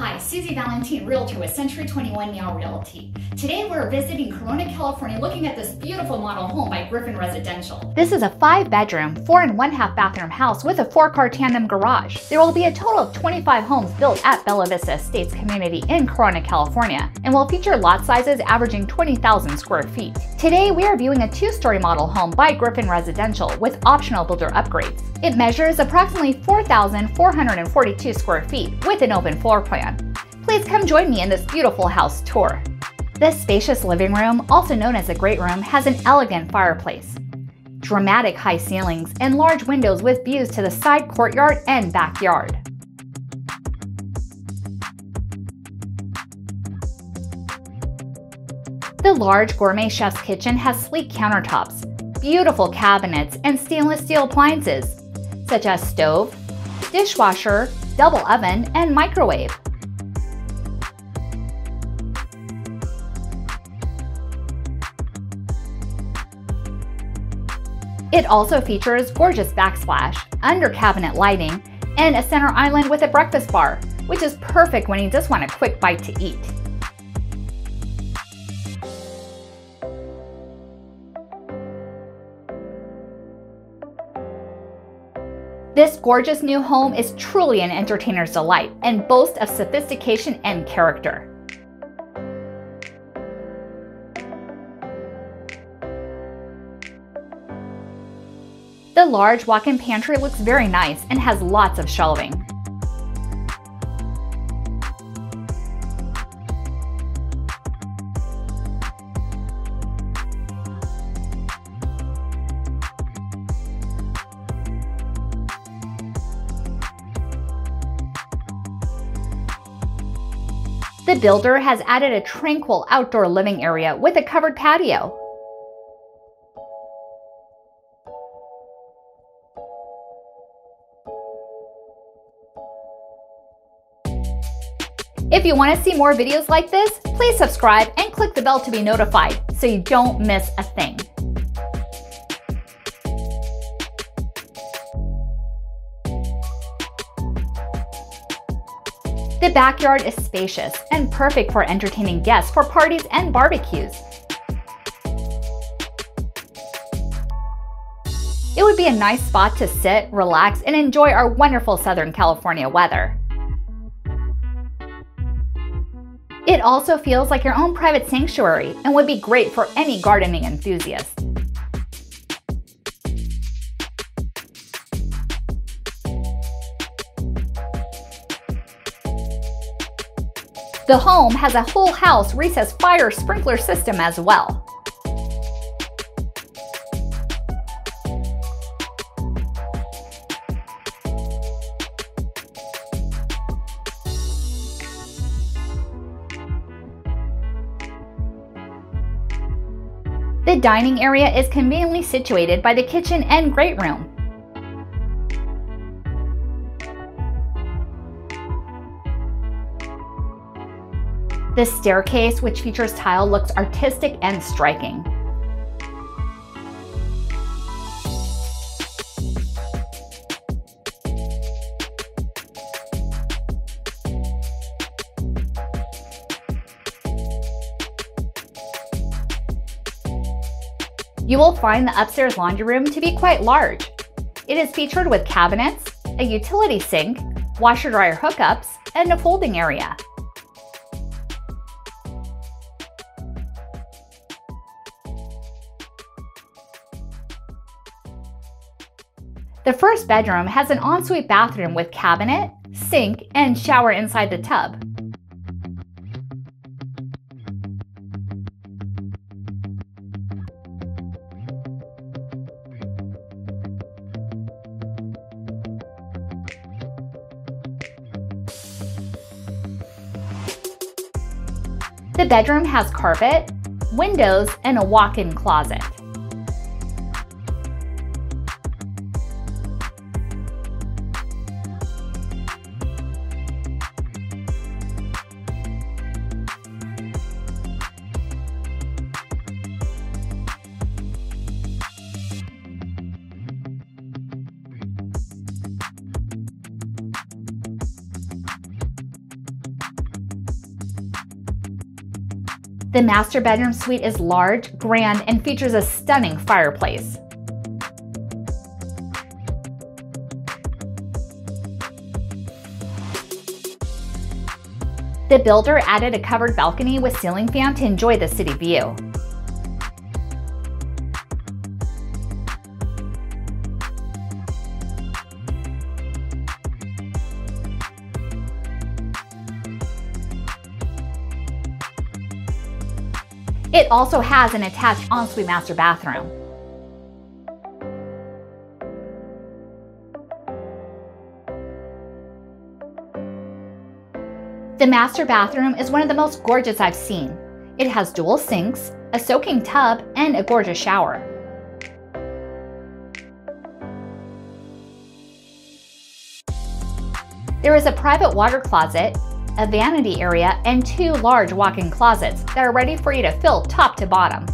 Hi, Susie Valentine, Realtor with Century 21 Meow Realty. Today we're visiting Corona, California, looking at this beautiful model home by Griffin Residential. This is a 5-bedroom, 4 and 1/2 bathroom house with a 4-car tandem garage. There will be a total of 25 homes built at Bella Vista Estates community in Corona, California, and will feature lot sizes averaging 20,000 square feet. Today we are viewing a 2-story model home by Griffin Residential with optional builder upgrades. It measures approximately 4,442 square feet with an open floor plan. Please come join me in this beautiful house tour. This spacious living room, also known as a great room, has an elegant fireplace, dramatic high ceilings, and large windows with views to the side courtyard and backyard. The large gourmet chef's kitchen has sleek countertops, beautiful cabinets, and stainless steel appliances, such as stove, dishwasher, double oven, and microwave. It also features gorgeous backsplash, under-cabinet lighting, and a center island with a breakfast bar, which is perfect when you just want a quick bite to eat. This gorgeous new home is truly an entertainer's delight and boasts of sophistication and character. The large walk-in pantry looks very nice and has lots of shelving. The builder has added a tranquil outdoor living area with a covered patio. If you want to see more videos like this, please subscribe and click the bell to be notified so you don't miss a thing. The backyard is spacious and perfect for entertaining guests for parties and barbecues. It would be a nice spot to sit, relax, and enjoy our wonderful Southern California weather. It also feels like your own private sanctuary and would be great for any gardening enthusiast. The home has a whole house recessed fire sprinkler system as well. The dining area is conveniently situated by the kitchen and great room. The staircase, which features tile, looks artistic and striking. You will find the upstairs laundry room to be quite large. It is featured with cabinets, a utility sink, washer-dryer hookups, and a folding area. The first bedroom has an ensuite bathroom with cabinet, sink, and shower inside the tub. The bedroom has carpet, windows, and a walk-in closet. The master bedroom suite is large, grand, and features a stunning fireplace. The builder added a covered balcony with ceiling fan to enjoy the city view. It also has an attached ensuite master bathroom. The master bathroom is one of the most gorgeous I've seen. It has dual sinks, a soaking tub, and a gorgeous shower. There is a private water closet, a vanity area, and 2 large walk-in closets that are ready for you to fill top to bottom.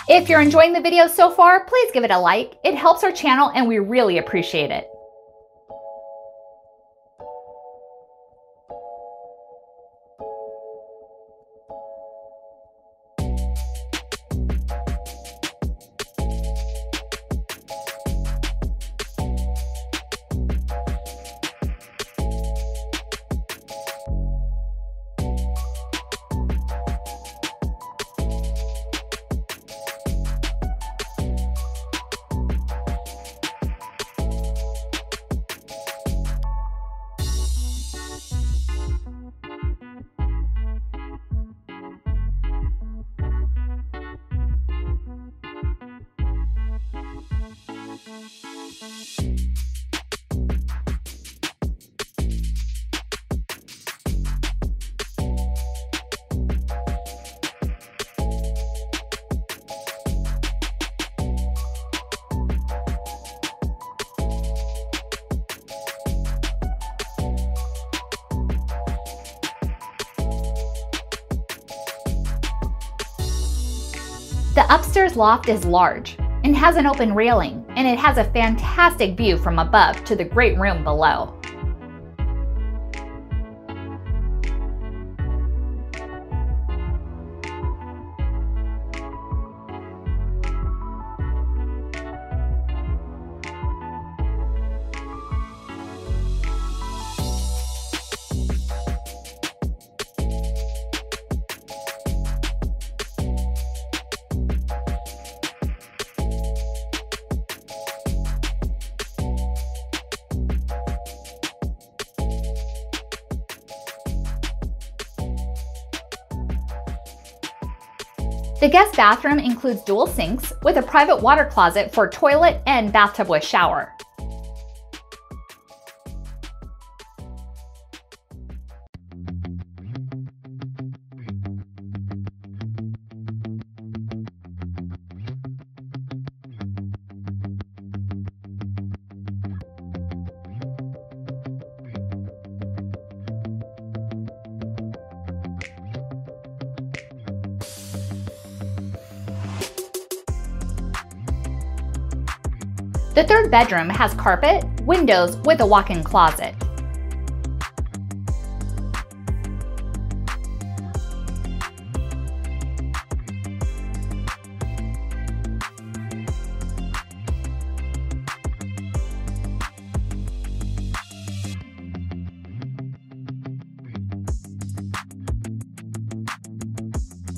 If you're enjoying the video so far, please give it a like. It helps our channel and we really appreciate it. The upstairs loft is large and has an open railing, and it has a fantastic view from above to the great room below. The guest bathroom includes dual sinks with a private water closet for toilet and bathtub with shower. The third bedroom has carpet, windows with a walk-in closet.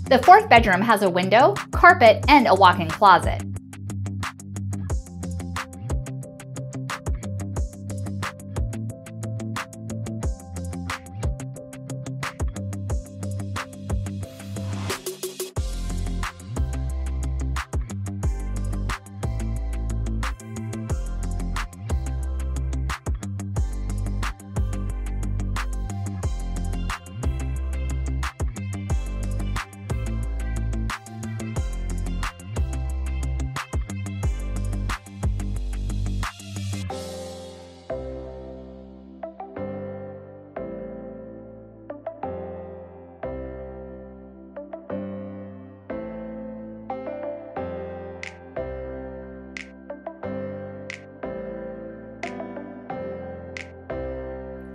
The fourth bedroom has a window, carpet, and a walk-in closet.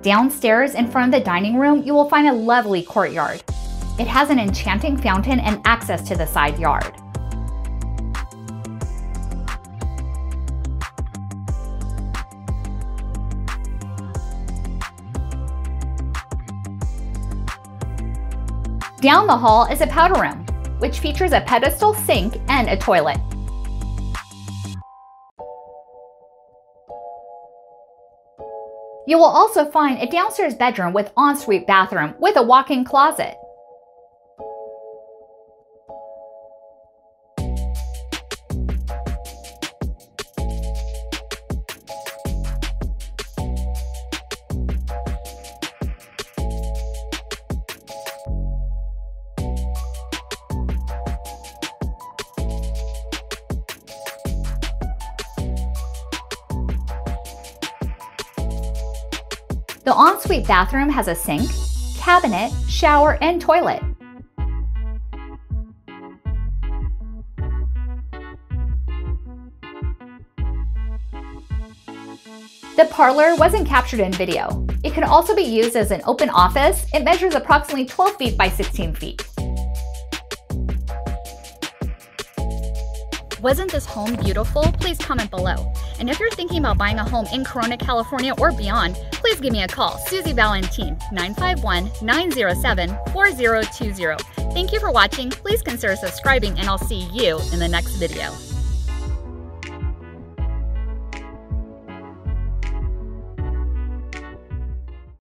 Downstairs in front of the dining room, you will find a lovely courtyard. It has an enchanting fountain and access to the side yard. Down the hall is a powder room, which features a pedestal sink and a toilet. You will also find a downstairs bedroom with ensuite bathroom with a walk-in closet. The ensuite bathroom has a sink, cabinet, shower, and toilet. The parlor wasn't captured in video. It can also be used as an open office. It measures approximately 12 feet by 16 feet. Wasn't this home beautiful? Please comment below. And if you're thinking about buying a home in Corona, California or beyond, please give me a call, Susie Valentine, 951-907-4020. Thank you for watching. Please consider subscribing and I'll see you in the next video.